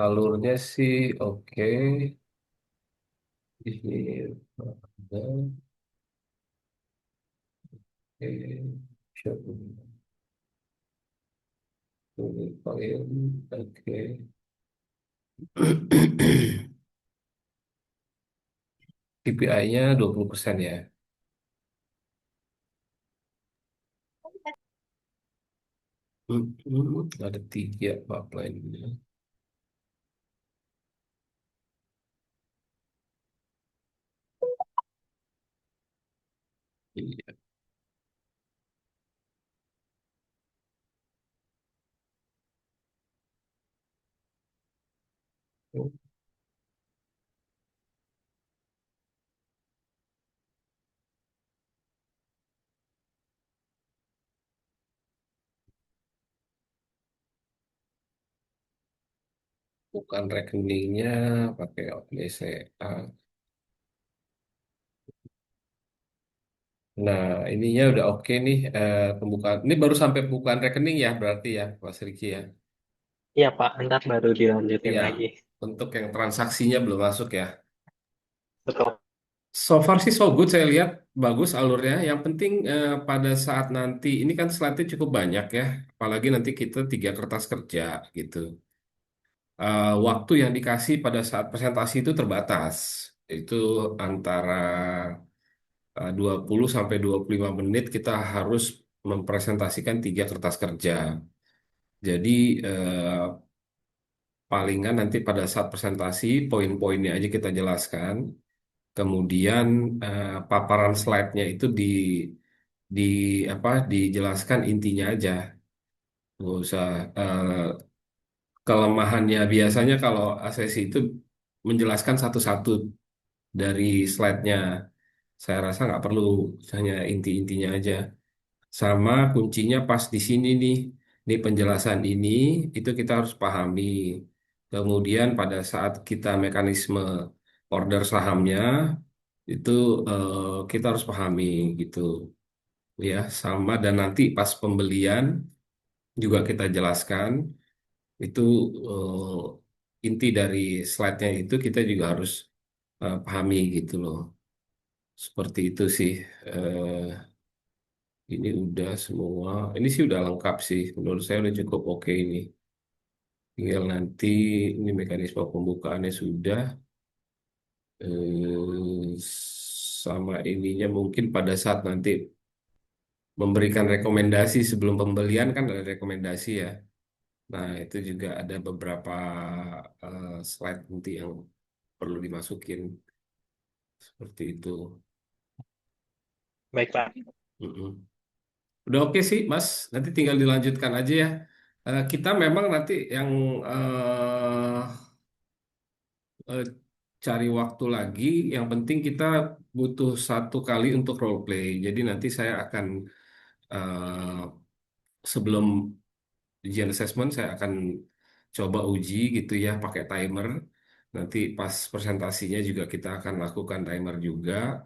Alurnya sih oke. Ini ada, oke. Siapa? Ini file, oke. KPI-nya 20% ya. Ada tiga pipeline-nya. Iya. Bukan rekeningnya pakai OpenSea. Nah, ininya udah oke nih, pembukaan. Ini baru sampai pembukaan rekening ya, berarti ya, Mas Riki ya. Iya Pak, ntar baru dilanjutin Iya, lagi. untuk yang transaksinya belum masuk ya. Betul. So far sih so good, saya lihat bagus alurnya. Yang penting pada saat nanti, ini kan slide-nya cukup banyak ya. Apalagi nanti kita tiga kertas kerja gitu. Waktu yang dikasih pada saat presentasi itu terbatas. Itu antara 20 sampai 25 menit kita harus mempresentasikan tiga kertas kerja. Jadi palingan nanti pada saat presentasi poin-poinnya aja kita jelaskan. Kemudian paparan slide-nya itu di apa dijelaskan intinya aja. Nggak usah kelemahannya biasanya kalau ASESI itu menjelaskan satu-satu dari slide-nya. Saya rasa nggak perlu, hanya inti-intinya aja. Sama kuncinya pas di sini nih. Ini penjelasan ini itu kita harus pahami. Kemudian pada saat kita mekanisme order sahamnya itu kita harus pahami gitu ya. Sama dan nanti pas pembelian juga kita jelaskan itu inti dari slide-nya itu kita juga harus pahami gitu loh. Seperti itu sih. Ini udah semua. Ini sih udah lengkap sih. Menurut saya udah cukup oke ini. Tinggal nanti ini mekanisme pembukaannya sudah. eh, Sama ininya mungkin pada saat nanti memberikan rekomendasi sebelum pembelian kan ada rekomendasi ya. Nah itu juga ada beberapa slide nanti yang perlu dimasukin seperti itu. Baik Pak. Mm-mm. Udah oke sih Mas. Nanti tinggal dilanjutkan aja ya. Kita memang nanti yang eh, cari waktu lagi. Yang penting kita butuh satu kali untuk role play. Jadi nanti saya akan sebelum ujian assessment saya akan coba uji gitu ya pakai timer. Nanti pas presentasinya juga kita akan lakukan timer juga.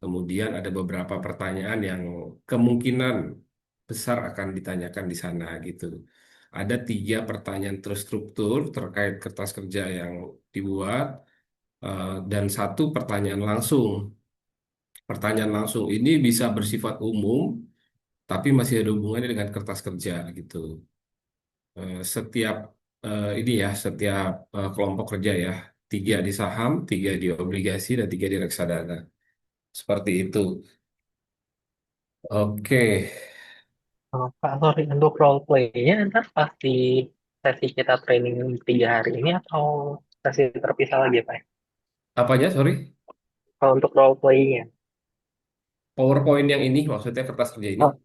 Kemudian ada beberapa pertanyaan yang kemungkinan besar akan ditanyakan di sana gitu. Ada tiga pertanyaan terstruktur terkait kertas kerja yang dibuat dan satu pertanyaan langsung. Pertanyaan langsung ini bisa bersifat umum, tapi masih ada hubungannya dengan kertas kerja gitu. Setiap ini ya, setiap kelompok kerja ya, tiga di saham, tiga di obligasi, dan tiga di reksadana. Seperti itu. Oke. Pak, sorry, untuk role play-nya ntar pasti sesi kita training 3 hari ini atau sesi terpisah lagi Pak? Apanya, sorry? Kalau untuk role play-nya, PowerPoint yang ini, maksudnya kertas kerja ini. oh,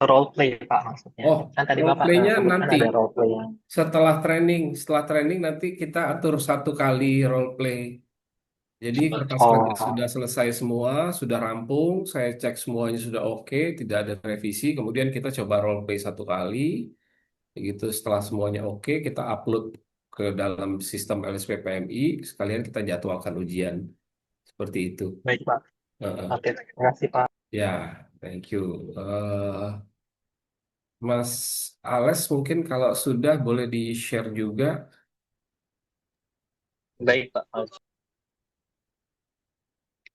role play Pak maksudnya. Oh, Kan tadi role Bapak play-nya sebutkan nanti. ada role play yang, Setelah training nanti kita atur satu kali role play. Jadi kertas kerja oh, sudah selesai semua, sudah rampung, saya cek semuanya sudah oke, tidak ada revisi. Kemudian kita coba role play satu kali, begitu setelah semuanya oke, kita upload ke dalam sistem LSPPMI, sekalian kita jadwalkan ujian. Seperti itu. baik Pak. Heeh. Oke, terima kasih Pak. Ya, thank you. Mas Ales mungkin kalau sudah boleh di-share juga Baik, Pak.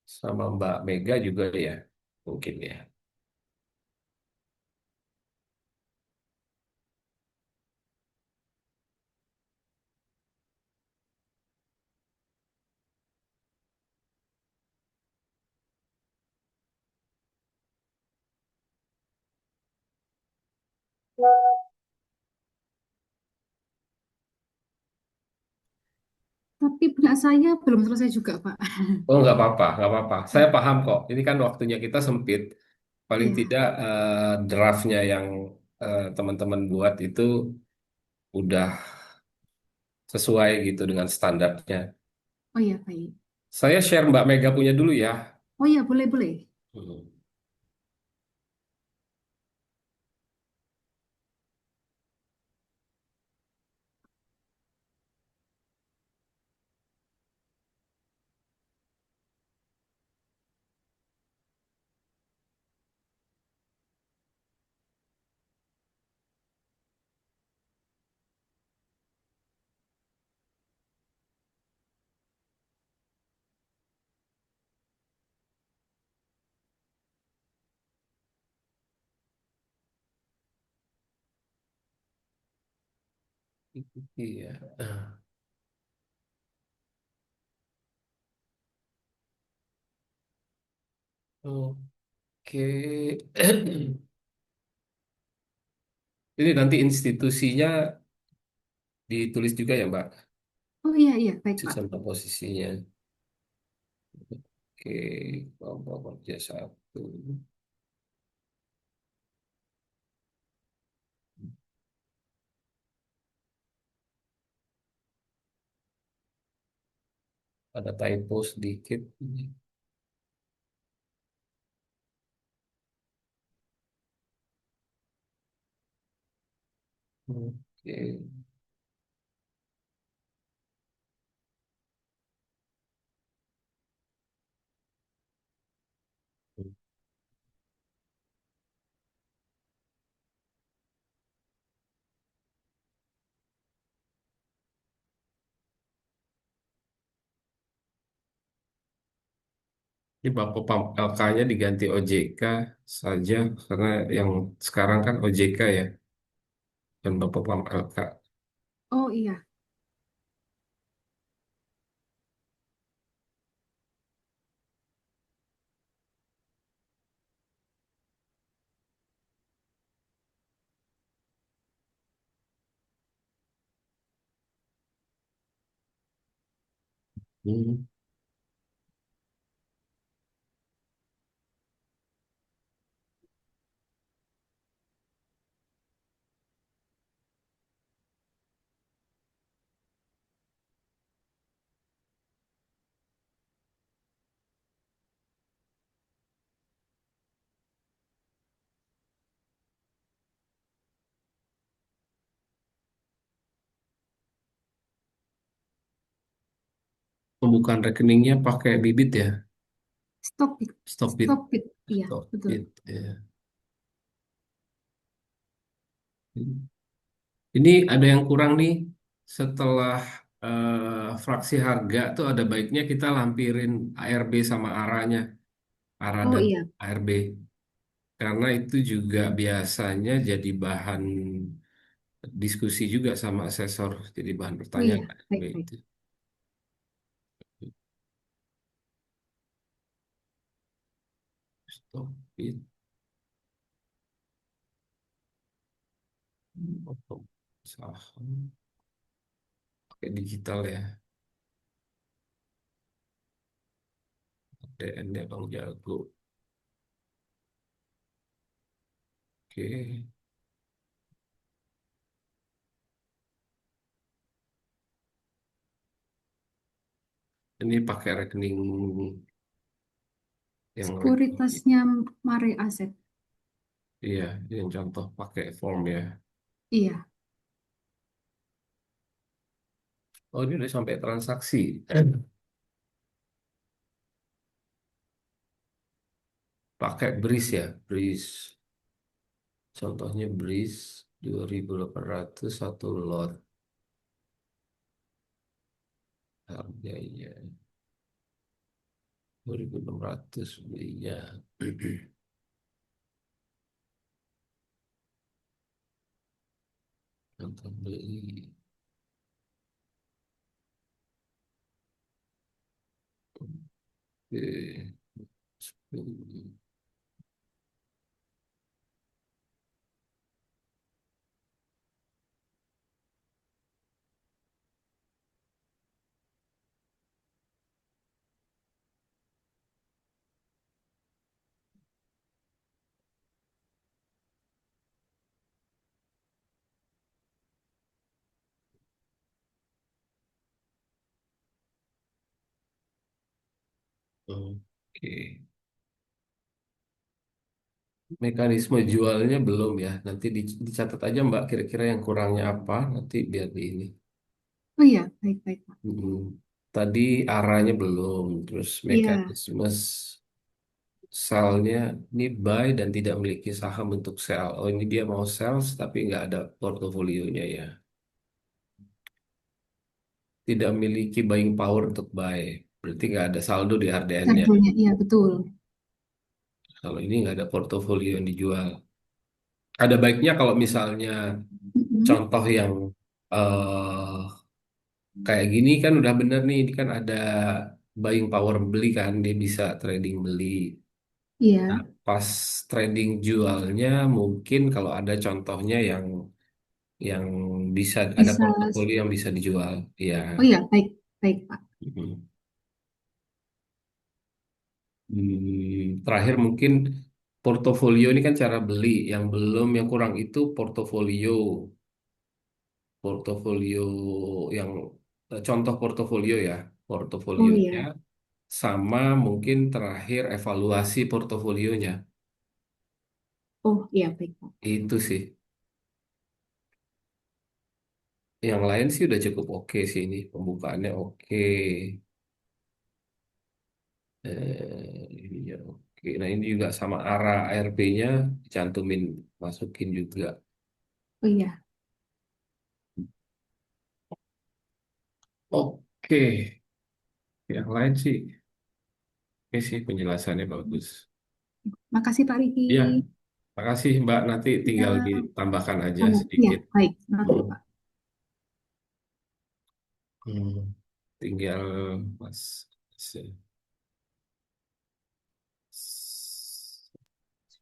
Sama Mbak Mega juga ya, mungkin ya. Tapi punya saya belum selesai juga, Pak. Oh, nggak apa-apa, nggak apa-apa. Saya paham kok. Ini kan waktunya kita sempit. Paling Iya. tidak draftnya yang teman-teman buat itu udah sesuai gitu dengan standarnya. Oh iya, baik. Saya share Mbak Mega punya dulu ya. Oh iya, boleh, boleh. Hmm. Iya. Oke. Ini nanti institusinya ditulis juga ya, Mbak? Oh iya, iya, baik, Pak. Sama posisinya. Oke, kelompok kerja satu. Ada typo sedikit. Oke. Ini Bapepam LK-nya diganti OJK saja karena yang sekarang kan OJK ya, dan Bapepam LK. Oh iya. Hmm. Pembukaan rekeningnya pakai bibit ya, Stop it. stop it, Stop it. Iya, stop betul. it. Ya. Ini ada yang kurang nih. Setelah fraksi harga tuh ada baiknya kita lampirin ARB sama ARA-nya, ARA Oh dan iya. ARB. Karena itu juga biasanya jadi bahan diskusi juga sama asesor, jadi bahan Oh iya, pertanyaan ARB baik, baik. itu. Stop it. Untuk saham pakai digital ya. DN-nya Bang Jago. Oke. Ini pakai rekening yang rekening. Sekuritasnya Mare Aset. Iya, yang contoh pakai form ya. Iya. Oh, ini udah sampai transaksi. Pakai BRIS ya, BRIS. Contohnya BRIS 2.800 satu lot. Harganya 2.600 belinya. Untuk beli. Oke. Oke. Mekanisme jualnya belum ya. Nanti dicatat aja Mbak kira-kira yang kurangnya apa. Nanti biar di ini. Oh iya, baik-baik, Pak. Hmm. Tadi arahnya belum. Terus Iya, mekanisme selnya ini buy dan tidak memiliki saham untuk sell. Oh ini dia mau sales tapi nggak ada portofolionya ya. Tidak memiliki buying power untuk buy. Berarti nggak ada saldo di RDN-nya. saldonya, iya betul. Kalau ini nggak ada portofolio yang dijual. Ada baiknya kalau misalnya Mm-mm. contoh yang eh kayak gini kan udah bener nih, ini kan ada buying power beli kan, dia bisa trading beli. Nah, Iya, pas trading jualnya mungkin kalau ada contohnya yang bisa ada bisa. portofolio yang bisa dijual. Ya. Oh iya, baik, baik, Pak. Mhm. Terakhir mungkin portofolio ini kan cara beli, yang belum yang kurang itu portofolio. Portofolio yang contoh portofolio ya, Oh portofolionya iya, sama mungkin terakhir evaluasi portofolionya. oh iya, baik, Pak. Itu sih. Yang lain sih udah cukup oke sih ini pembukaannya oke. Ini ya oke. Nah ini juga sama arah ARB-nya dicantumin masukin juga. Oh iya, Oke, yang lain sih oke sih penjelasannya bagus. makasih Pak Riki. Ya, makasih Mbak. Nanti tinggal Ya, ditambahkan aja kamu, ya, sedikit. baik, nanti Hmm. Pak. Hmm. Tinggal Mas.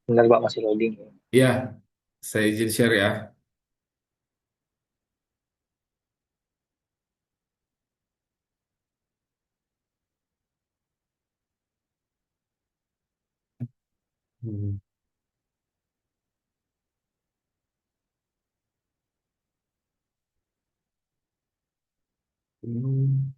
Benar Pak, masih loading. Ya, saya izin share ya. Hmm. Hmm.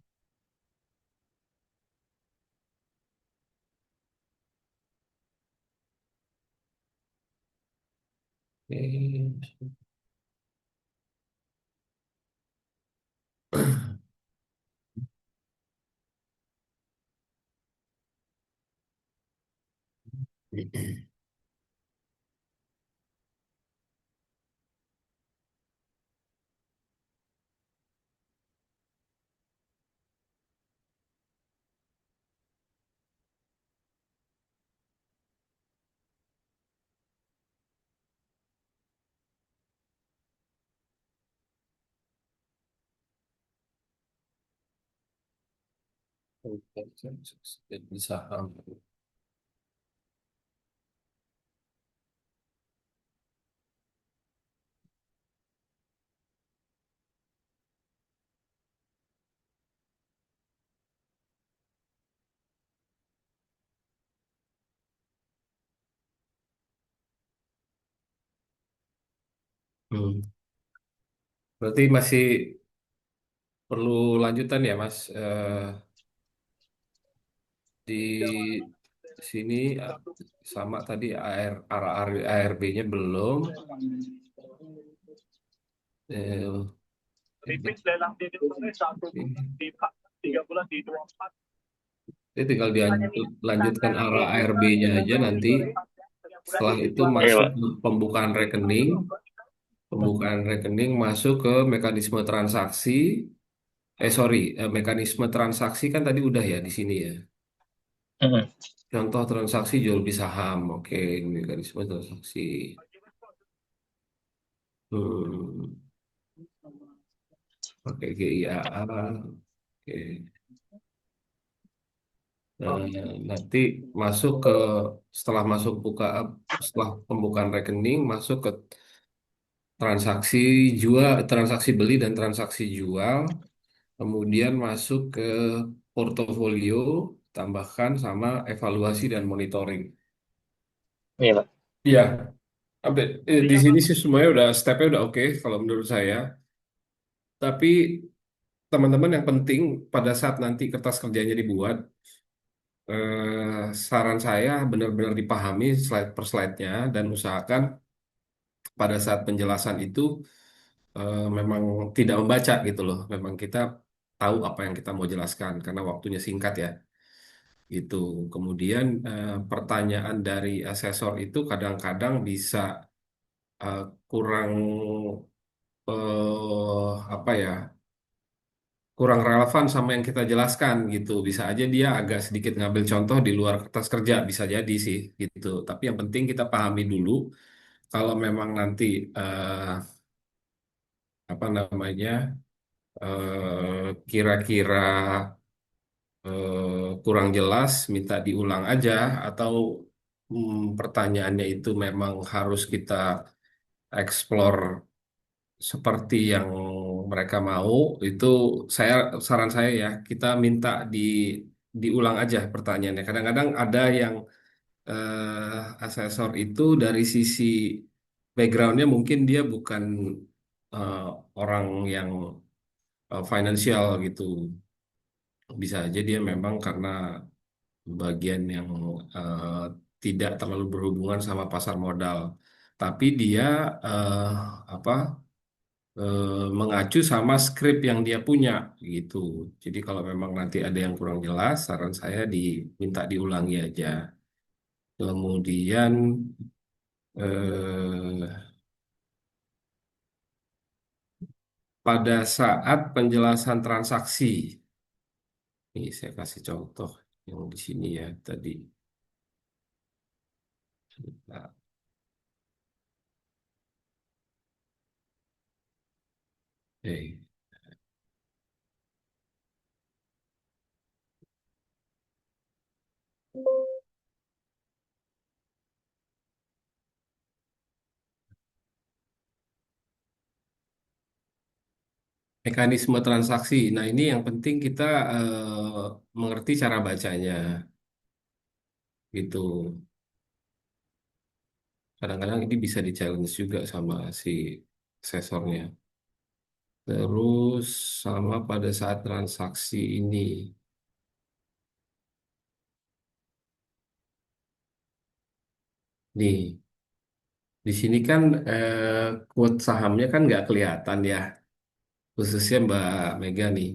Oke. Di saham. Hmm. Berarti masih perlu lanjutan ya, Mas. Di sini sama tadi ARB-nya belum. Eh, Ini tinggal dilanjutkan arah ARB-nya aja nanti. Setelah itu Iya masuk Pak. ke pembukaan rekening. Pembukaan rekening masuk ke mekanisme transaksi. Sorry, mekanisme transaksi kan tadi udah ya di sini ya. Mm-mm. Contoh transaksi jual beli saham, oke, mekanisme transaksi. Hmm, pakai GIAA, oke. Nanti masuk ke setelah masuk setelah pembukaan rekening masuk ke transaksi jual, transaksi beli dan transaksi jual, kemudian masuk ke portofolio, tambahkan sama evaluasi dan monitoring. Iya, Pak. Iya, di sini sih semuanya udah stepnya udah oke kalau menurut saya. Tapi teman-teman yang penting pada saat nanti kertas kerjanya dibuat, saran saya benar-benar dipahami slide per slide-nya dan usahakan pada saat penjelasan itu memang tidak membaca gitu loh. Memang kita tahu apa yang kita mau jelaskan karena waktunya singkat ya. Gitu. Kemudian pertanyaan dari asesor itu kadang-kadang bisa kurang apa ya? Kurang relevan sama yang kita jelaskan gitu. Bisa aja dia agak sedikit ngambil contoh di luar kertas kerja, bisa jadi sih gitu. Tapi yang penting kita pahami dulu kalau memang nanti apa namanya kira-kira kurang jelas, minta diulang aja atau pertanyaannya itu memang harus kita explore seperti yang mereka mau itu saya saran saya ya kita minta diulang aja pertanyaannya. Kadang-kadang ada yang asesor itu dari sisi backgroundnya mungkin dia bukan eh, orang yang financial gitu. Bisa aja dia memang karena bagian yang eh, tidak terlalu berhubungan sama pasar modal. Tapi dia eh, apa mengacu sama skrip yang dia punya gitu. Jadi kalau memang nanti ada yang kurang jelas, saran saya diminta diulangi aja. Kemudian eh, pada saat penjelasan transaksi, ini saya kasih contoh yang di sini ya tadi. Nah, eh, mekanisme transaksi. Nah, ini yang penting kita mengerti cara bacanya gitu. Kadang-kadang ini bisa di-challenge juga sama si asesornya. Terus sama pada saat transaksi ini. Nih, di sini kan quote sahamnya kan nggak kelihatan ya, khususnya Mbak Mega nih.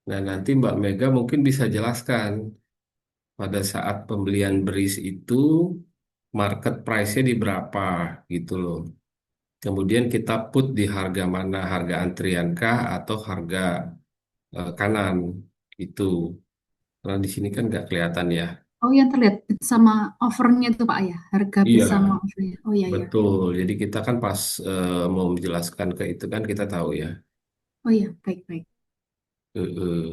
Nah, nanti Mbak Mega mungkin bisa jelaskan pada saat pembelian BRIS itu market price-nya di berapa gitu loh. Kemudian kita put di harga mana, harga antrian kah atau harga kanan itu. Karena di sini kan nggak kelihatan ya. Oh, yang terlihat sama overnya itu Pak ya, harga bis Iya, sama overnya. Oh iya ya. betul. Jadi kita kan pas mau menjelaskan ke itu kan kita tahu ya. Oh iya, baik baik. Eh,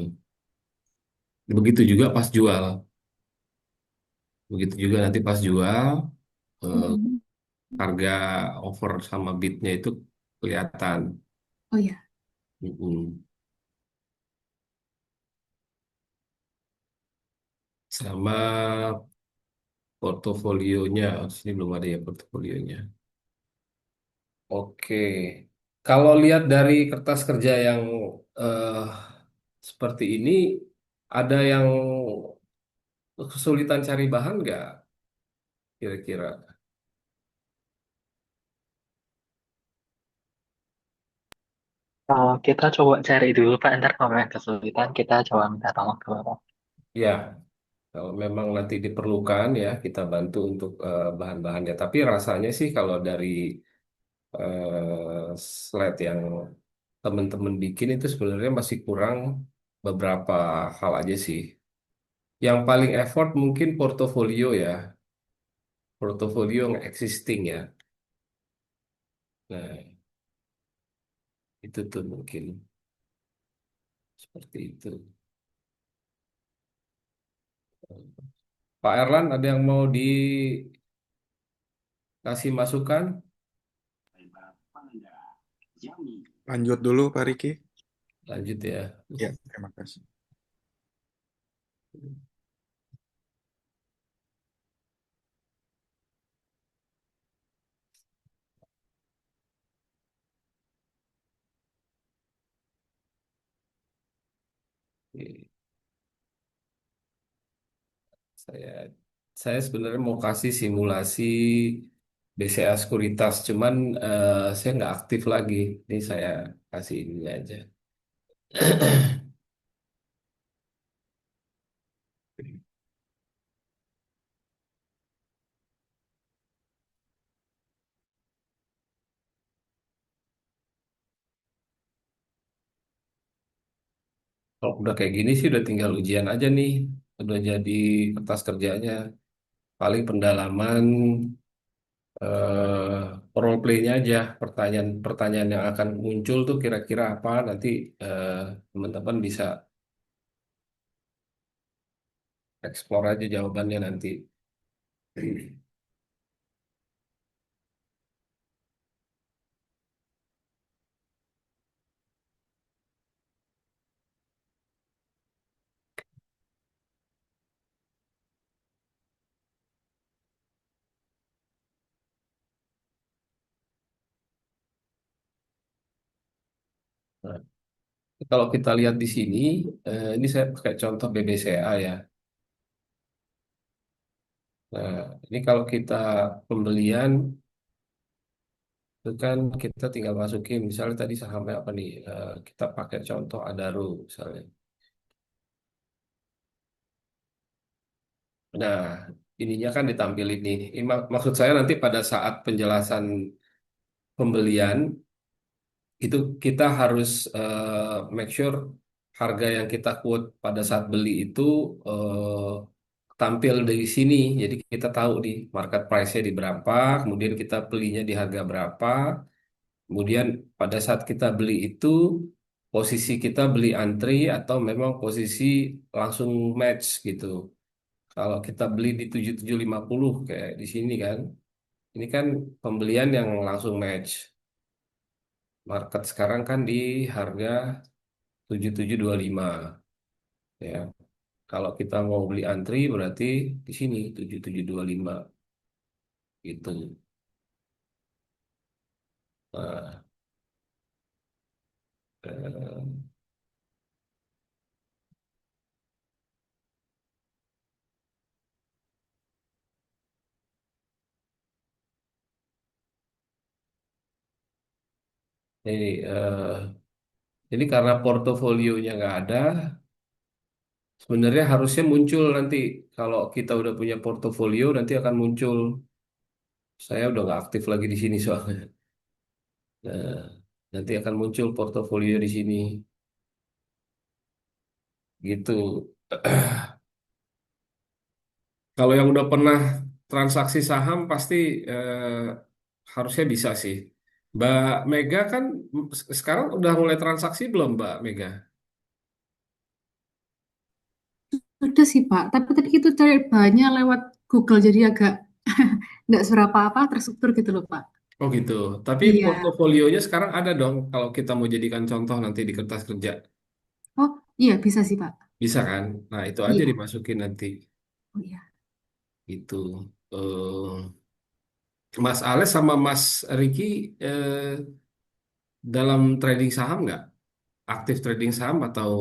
Begitu juga pas jual. Begitu juga nanti pas jual eh, Mm-mm. harga over sama bidnya itu kelihatan. Oh iya. Mm-mm. Sama portofolionya. Oh, sini belum ada ya portofolionya. Oke. Kalau lihat dari kertas kerja yang eh, seperti ini, ada yang kesulitan cari bahan nggak kira-kira? Kita coba cari dulu Pak, ntar kalau yang kesulitan kita coba minta tolong ke Bapak. Ya, kalau memang nanti diperlukan ya kita bantu untuk bahan-bahannya. Tapi rasanya sih kalau dari slide yang teman-teman bikin itu sebenarnya masih kurang beberapa hal aja sih. Yang paling effort mungkin portofolio ya, portofolio yang existing ya. Nah, itu tuh mungkin seperti itu. Pak Erlan, ada yang mau dikasih masukan? Lanjut dulu, Pak Riki. Lanjut ya. Ya, terima kasih. Saya saya sebenarnya mau kasih simulasi BCA Sekuritas, cuman saya nggak aktif lagi. Ini saya kasih ini aja. Kalau udah kayak gini sih udah tinggal ujian aja nih. Udah jadi kertas kerjanya. Paling pendalaman role play-nya aja. Pertanyaan-pertanyaan yang akan muncul tuh kira-kira apa. Nanti eh, teman-teman bisa explore aja jawabannya nanti. Nah, kalau kita lihat di sini, ini saya pakai contoh BBCA ya. Nah, ini kalau kita pembelian, itu kan kita tinggal masukin, misalnya tadi sahamnya apa nih? Kita pakai contoh Adaro misalnya. Nah, ininya kan ditampilin nih. Ini maksud saya nanti pada saat penjelasan pembelian, itu kita harus make sure harga yang kita quote pada saat beli itu tampil dari sini. Jadi kita tahu di market price-nya di berapa, kemudian kita belinya di harga berapa. Kemudian pada saat kita beli itu posisi kita beli antri atau memang posisi langsung match gitu. Kalau kita beli di 7750 kayak di sini kan. Ini kan pembelian yang langsung match. Market sekarang kan di harga 7725 ya. Kalau kita mau beli antri berarti di sini 7725 gitu. Nah, eh, ini ini karena portofolionya nggak ada, sebenarnya harusnya muncul nanti kalau kita udah punya portofolio nanti akan muncul. Saya udah nggak aktif lagi di sini soalnya. Nah, nanti akan muncul portofolio di sini gitu. Kalau yang udah pernah transaksi saham pasti harusnya bisa sih. Mbak Mega kan sekarang udah mulai transaksi belum Mbak Mega? Udah sih Pak, tapi tadi itu cari bahannya lewat Google jadi agak nggak seberapa apa terstruktur gitu loh Pak. Oh gitu. Tapi Iya. portofolionya sekarang ada dong kalau kita mau jadikan contoh nanti di kertas kerja. Oh iya bisa sih Pak. Bisa kan? Nah itu aja Iya. dimasukin nanti. Oh iya. Itu. Mas Ales sama Mas Riki dalam trading saham nggak? Aktif trading saham atau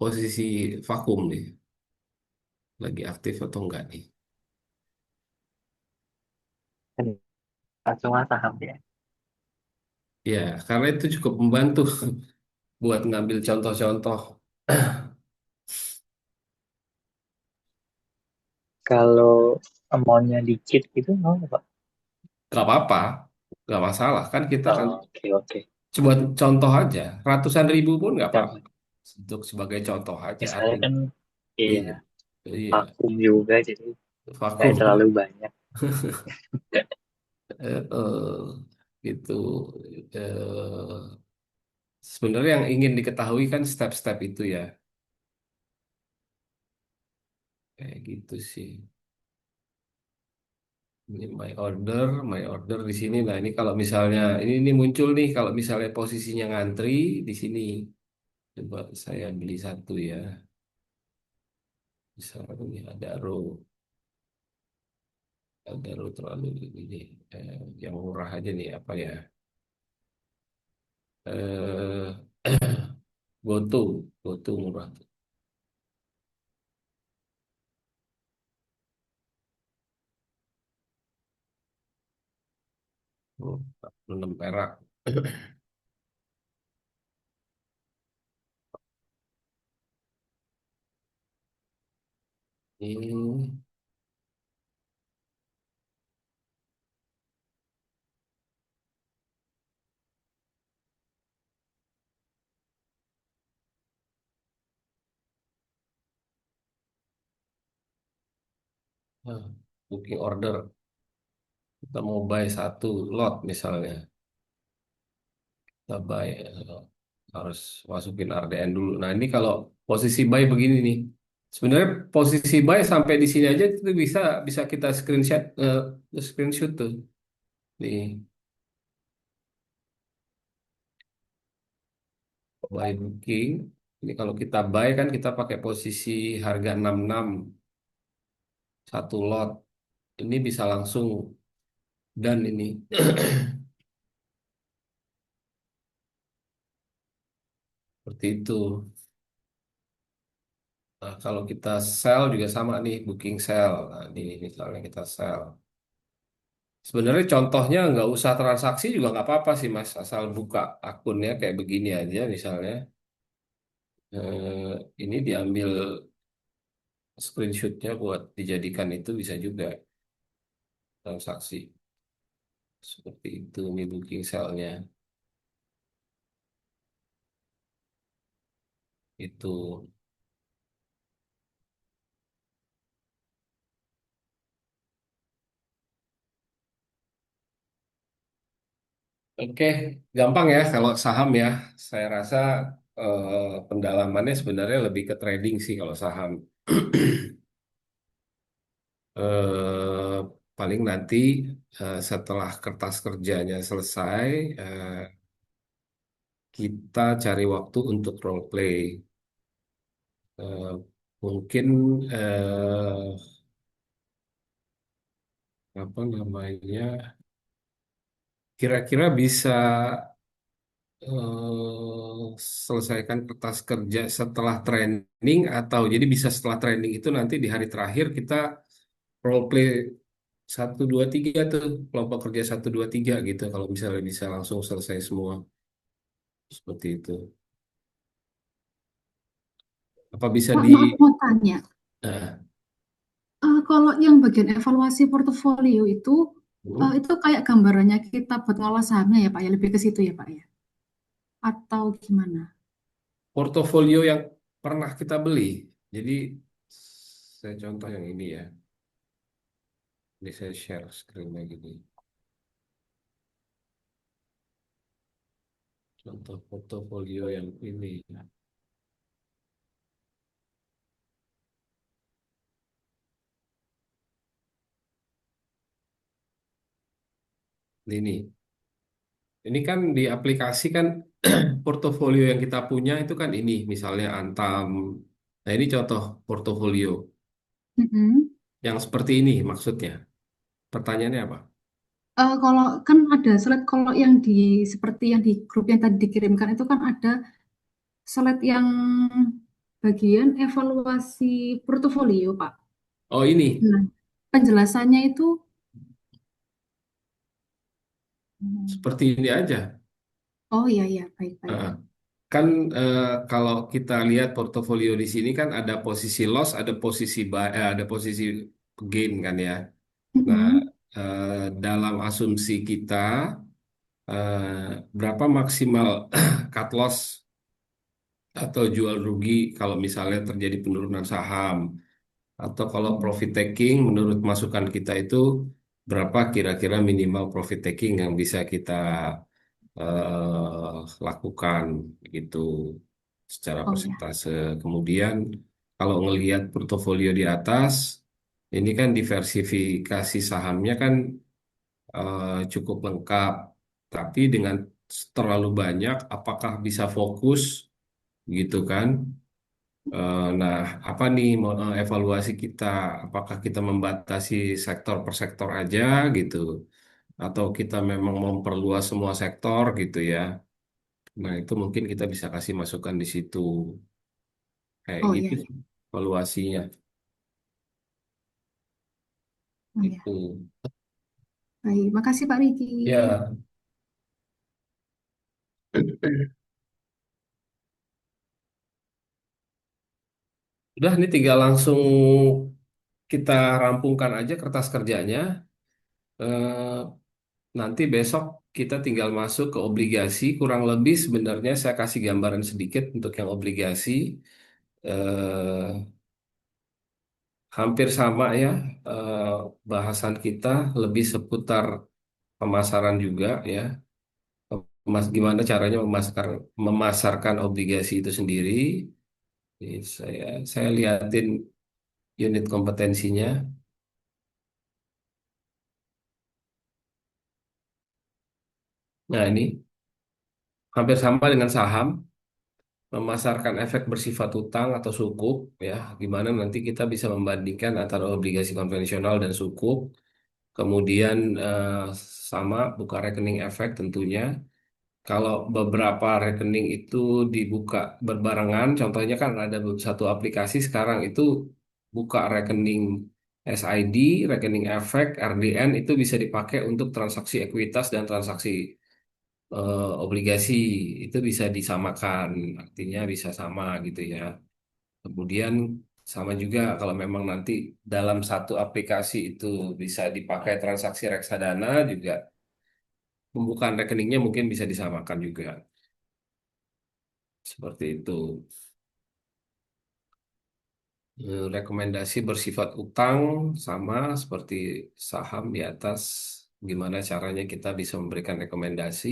posisi vakum nih? Lagi aktif atau enggak nih? Cuma saham ya. Ya, karena itu cukup membantu buat ngambil contoh-contoh. Kalau amountnya dikit gitu, mau nggak, Pak? Gak apa-apa, gak masalah. Kan kita kan Oh, oke, oke. coba contoh aja. Ratusan ribu pun nggak apa-apa. Jangan. Untuk sebagai contoh aja Misalnya artinya. kan, iya, Iya, iya, vakum juga, jadi nggak vakum. terlalu banyak. Gitu. Eh, Sebenarnya yang ingin diketahui kan step-step itu ya, kayak gitu sih. Ini my order di sini. Nah ini kalau misalnya ini muncul nih, kalau misalnya posisinya ngantri di sini, coba saya beli satu ya. Misalnya ini ada row terlalu ini, yang murah aja nih apa ya? Eh, GoTo murah. Oh, 6 perak. Ini booking order. Kita mau buy satu lot misalnya. Kita buy, harus masukin RDN dulu. Nah ini kalau posisi buy begini nih. Sebenarnya posisi buy sampai di sini aja itu bisa bisa kita screenshot tuh. Nih, buy booking. Ini kalau kita buy kan kita pakai posisi harga 66 satu lot. Ini bisa langsung dan ini. Seperti itu. Nah, kalau kita sell juga sama nih, booking sell. Nah, ini misalnya kita sell. Sebenarnya contohnya nggak usah transaksi juga nggak apa-apa sih Mas, asal buka akunnya kayak begini aja misalnya. Ini diambil screenshotnya buat dijadikan itu bisa juga transaksi. Seperti itu nih booking sell-nya. Itu. Oke, gampang ya kalau saham ya. Saya rasa pendalamannya sebenarnya lebih ke trading sih kalau saham. eh, Paling nanti setelah kertas kerjanya selesai, eh, kita cari waktu untuk role play. Eh, Mungkin apa namanya, kira-kira bisa selesaikan kertas kerja setelah training atau jadi bisa setelah training itu nanti di hari terakhir kita role play satu dua tiga tuh kelompok kerja satu dua tiga gitu kalau misalnya bisa langsung selesai semua seperti itu. Apa bisa Pak, di maaf mau tanya. eh, Kalau yang bagian evaluasi portofolio hmm, itu kayak gambarannya kita buat ngolah sahamnya ya Pak ya, lebih ke situ ya Pak ya? Atau gimana? portofolio yang pernah kita beli. Jadi saya contoh yang ini ya. Ini saya share screen gini. Contoh portofolio yang ini. Ini. Ini kan di aplikasi kan portofolio yang kita punya itu kan ini misalnya Antam. Nah, ini contoh portofolio Mm-mm. yang seperti ini maksudnya. Pertanyaannya apa? Kalau kan ada slide kalau yang di seperti yang di grup yang tadi dikirimkan itu kan ada slide yang bagian evaluasi portofolio Pak. Oh, ini Nah, penjelasannya itu hmm, seperti ini aja. oh iya iya baik-baik. Heeh. Kan kalau kita lihat portofolio di sini kan ada posisi loss, ada posisi ada posisi gain kan ya. Nah, Mm-mm. eh, dalam asumsi kita berapa maksimal cut loss atau jual rugi kalau misalnya terjadi penurunan saham, atau kalau Hmm. profit taking menurut masukan kita itu berapa kira-kira minimal profit taking yang bisa kita lakukan gitu secara Oh ya, persentase. Kemudian kalau ngelihat portofolio di atas, ini kan diversifikasi sahamnya kan cukup lengkap. Tapi dengan terlalu banyak, apakah bisa fokus gitu kan? Nah, apa nih evaluasi kita? Apakah kita membatasi sektor per sektor aja gitu, atau kita memang memperluas semua sektor gitu ya? Nah, itu mungkin kita bisa kasih masukan di situ. Kayak oh gitu ya, sih evaluasinya. oh ya. Itu. Baik, makasih Pak Riki. Ya, udah ini tinggal langsung kita rampungkan aja kertas kerjanya. Nanti besok kita tinggal masuk ke obligasi. Kurang lebih sebenarnya saya kasih gambaran sedikit untuk yang obligasi. Eh, Hampir sama ya, eh, bahasan kita lebih seputar pemasaran juga ya. Gimana caranya memasarkan obligasi itu sendiri. Ini saya liatin unit kompetensinya. Nah, ini hampir sama dengan saham, memasarkan efek bersifat hutang atau sukuk ya. Gimana nanti kita bisa membandingkan antara obligasi konvensional dan sukuk. Kemudian sama buka rekening efek tentunya. Kalau beberapa rekening itu dibuka berbarengan, contohnya kan ada satu aplikasi sekarang itu buka rekening SID, rekening efek, RDN itu bisa dipakai untuk transaksi ekuitas dan transaksi obligasi itu bisa disamakan, artinya bisa sama gitu ya. Kemudian sama juga kalau memang nanti dalam satu aplikasi itu bisa dipakai transaksi reksadana juga pembukaan rekeningnya mungkin bisa disamakan juga. Seperti itu. Rekomendasi bersifat utang sama seperti saham di atas. Gimana caranya kita bisa memberikan rekomendasi.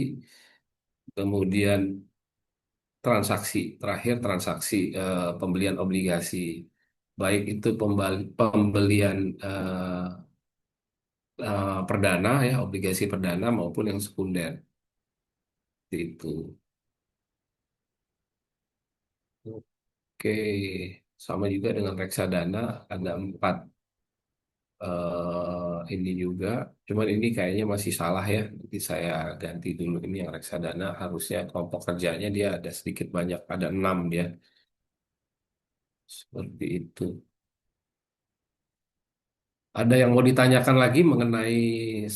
Kemudian transaksi, terakhir transaksi pembelian obligasi. Baik itu pembelian perdana ya, obligasi perdana maupun yang sekunder. Itu. Oke, sama juga dengan reksadana ada empat ini juga. Cuman ini kayaknya masih salah ya. Nanti saya ganti dulu ini yang reksadana. Harusnya kelompok kerjanya dia ada sedikit banyak, ada enam dia. Seperti itu. Ada yang mau ditanyakan lagi mengenai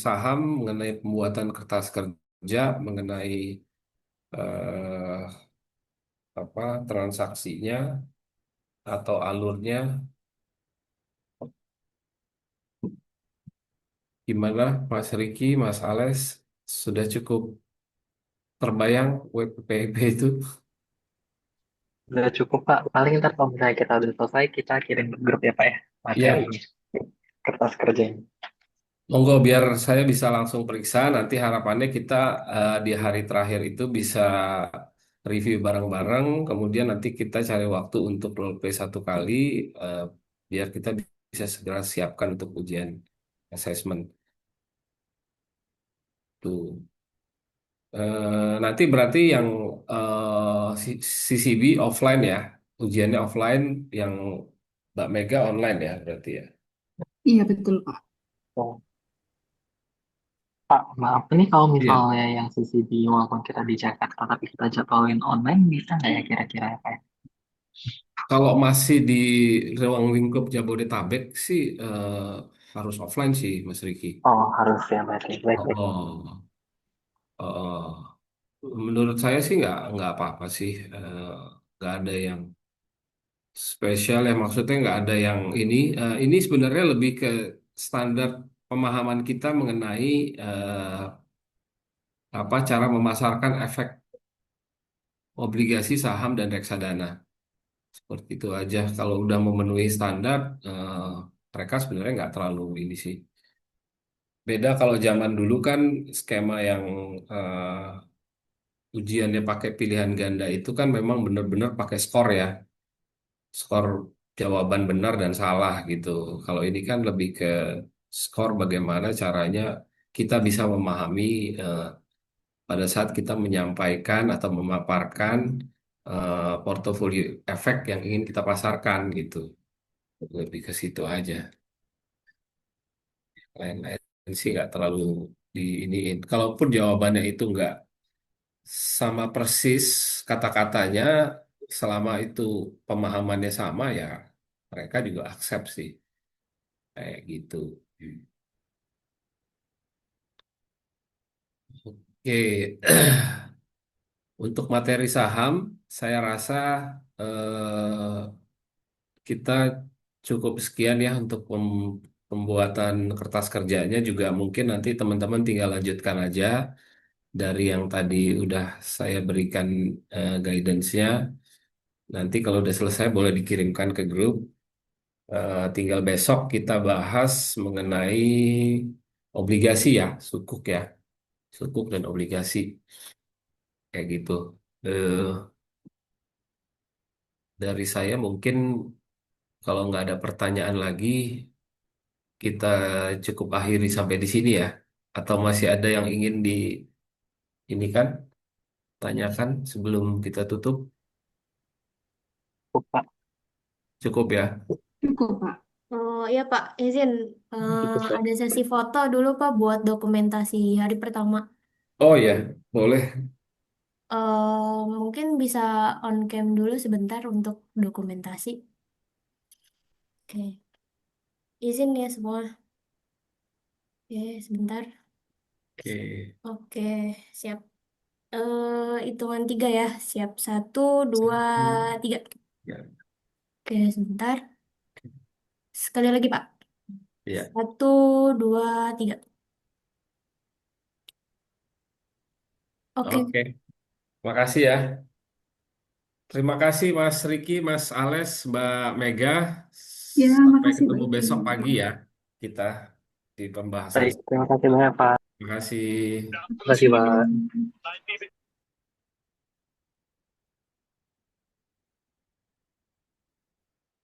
saham, mengenai pembuatan kertas kerja, mengenai eh, apa transaksinya atau alurnya? Gimana, Mas Riki, Mas Ales? Sudah cukup terbayang WPP itu? Udah cukup Pak. Paling ntar kalau misalnya kita udah selesai, kita kirim ke grup ya Pak ya, Ya, materinya, kertas kerjanya. monggo biar saya bisa langsung periksa. Nanti harapannya kita di hari terakhir itu bisa review bareng-bareng. Kemudian nanti kita cari waktu untuk role play satu kali eh, biar kita bisa segera siapkan untuk ujian assessment. Tuh. Nanti berarti yang CCB offline ya, ujiannya offline, yang Mbak Mega online ya berarti ya. Iya betul Pak. Oh, Pak, maaf ini kalau Iya. misalnya yang CCTV walaupun kita di Jakarta tapi kita jadwalin online bisa nggak ya kira-kira ya Pak? Ya? Kalau masih di ruang lingkup Jabodetabek sih harus offline sih, Mas Riki. Oh harus ya berarti. Baik, baik. Oh, menurut saya sih nggak apa-apa sih. Nggak ada yang spesial ya, maksudnya nggak ada yang ini. Ini sebenarnya lebih ke standar pemahaman kita mengenai apa cara memasarkan efek obligasi, saham, dan reksadana. Seperti itu aja. Kalau udah memenuhi standar, mereka sebenarnya nggak terlalu ini sih. Beda kalau zaman dulu kan skema yang ujiannya pakai pilihan ganda itu kan memang benar-benar pakai skor ya. Skor jawaban benar dan salah gitu. Kalau ini kan lebih ke skor bagaimana caranya kita bisa memahami eh, pada saat kita menyampaikan atau memaparkan portofolio efek yang ingin kita pasarkan gitu. Lebih ke situ aja. Lain-lain sih nggak terlalu diiniin. Kalaupun jawabannya itu nggak sama persis kata-katanya, selama itu pemahamannya sama ya mereka juga accept sih kayak gitu. Oke, untuk materi saham saya rasa kita cukup sekian ya untuk pembuatan kertas kerjanya, juga mungkin nanti teman-teman tinggal lanjutkan aja dari yang tadi udah saya berikan guidance-nya. Nanti kalau udah selesai boleh dikirimkan ke grup. Tinggal besok kita bahas mengenai obligasi ya, sukuk ya, sukuk dan obligasi kayak gitu. Eh, dari saya mungkin kalau nggak ada pertanyaan lagi, kita cukup akhiri sampai di sini ya. Atau masih ada yang ingin di ini kan tanyakan sebelum kita tutup? Pak. Cukup ya. Cukup, Pak. Oh iya Pak, izin Gitu, Pak. ada sesi foto dulu Pak buat dokumentasi hari pertama. Oh ya, boleh. Mungkin bisa on cam dulu sebentar untuk dokumentasi. Oke, izin ya semua. Oke, sebentar. Oke. Oke, siap. Hitungan tiga ya. Siap. Satu, dua, Satu. tiga. Ya, Oke, sebentar. Sekali lagi Pak. ya. Satu, dua, tiga. Oke. Oke. Makasih ya. Terima kasih Mas Riki, Mas Ales, Mbak Mega. Ya, Sampai makasih Pak ketemu Izin. besok pagi ya kita di pembahasan. Baik, terima kasih banyak Pak. Terima kasih. Terima kasih Pak.